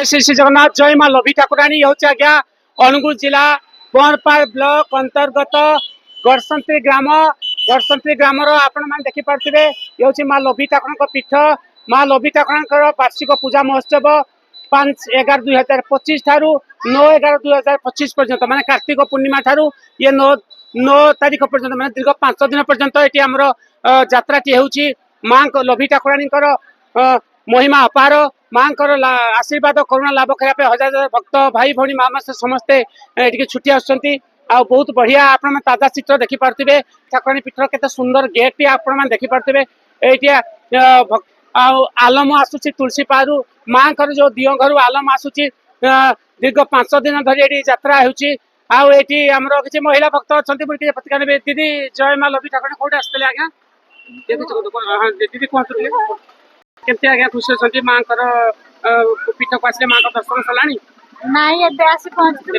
श्री श्री जगन्नाथ जय माँ लभी ठाकुराणी हूँ आज्ञा अनुगुल जिला बरपाड़ ब्लॉक अंतर्गत गड़संत्री ग्राम आपण मैंने देखिपे ये माँ लभी ठाकुर पीठ माँ लभी ठाकुर वार्षिक पूजा महोत्सव 5/11/2025 ठारू 9/11/2025 पर्यंत माने कार्तिक पूर्णिमा ठारू ये 9 तारीख पर्यंत माने दीर्घ 5 दिन पर्यंत ये आमर यात्राटी होउची माँ लभी ठाकुराणी महिमा अपार माँ आशीर्वाद करुणा लाभ करने हजार हजार भक्त भाई भौणी माँ समस्ते ये छुट्टी आसुँच बहुत बढ़िया आपण ताजा चित्र देखिपे ठाकुराणी पीठर केते सुंदर गेट टी आपण देखिपे ये आलम आसूची तुलसी पारु माँ जो दियो घर आलम आसूची दीर्घ 5 दिन धरी यात्रा होती आमर किसी महिला भक्त अच्छा प्रतिका ने दीदी जय माँ लभी ठाकुर कौटे आसते आज्ञा दीदी कहते केमती आज्ञा खुशी अच्छा माँ पीठ को आसे माँ दर्शन सलानी नहीं एबे आसी पहुंचती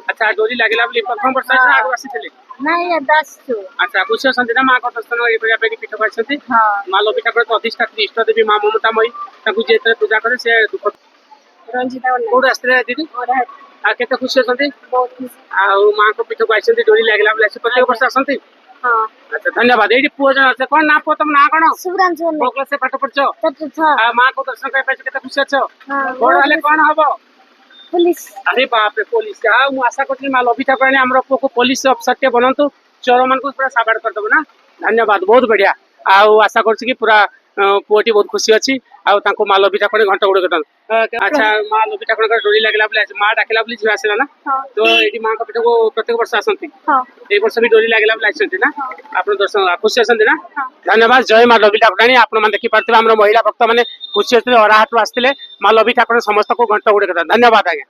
अच्छा डोरी लागला बोली प्रथम वर्ष आगु आसी नहीं एबे आसु अच्छा खुशी अच्छा ना माँ दर्शन ये पीठ को आसती माँ लभी ठाकुर तो अधिष्ठात्री इष्ट देवी माँ ममतामयी जी पूजा करे से दुख रंजिता कौट आसते दीदी केते खुशी अच्छा बहुत खुशी माँ को पीठ को आसती डोरी लागला बोली प्रत्येक वर्ष आसती हां अच्छा धन्यवाद ये पुओ जन अच्छे कौन ना पुओ तुम ना कौन शुभरांजन क्लास से पाठ पढ़छ चतुर्थ माँ को दर्शन कर केते खुशी अच्छ हां बड़ हेले कौन हबो पुलिस अरे बाप रे पुलिस मु आशा करती माँ लभी ठाकुराणी आम पुओ को पुलिस अफसर टे बनतु चोर मान को पूरा साबाड़ करदेव ना धन्यवाद बहुत बढ़िया आशा कर पूरा पुओटी बहुत खुशी अच्छी माँ लभी ठाकुराणी घंटा गुड़ कटन अच्छा माँ लभी ठाकुर डोरी लगला माँ डाकिला झील आसला ना तो ये माँ पीठ को प्रत्येक वर्ष आसती ये वर्ष भी डोरी लगला आसती ना आप दर्शन खुशी आसती ना धन्यवाद जय माँ लभी ठाकुराणी आप देखिपे आम महिला भक्त मैंने खुशी अच्छे अराहाटू आसते माँ लभी ठाकुर समस्त को घंटा गुड़ कटन धन्यवाद आज्ञा।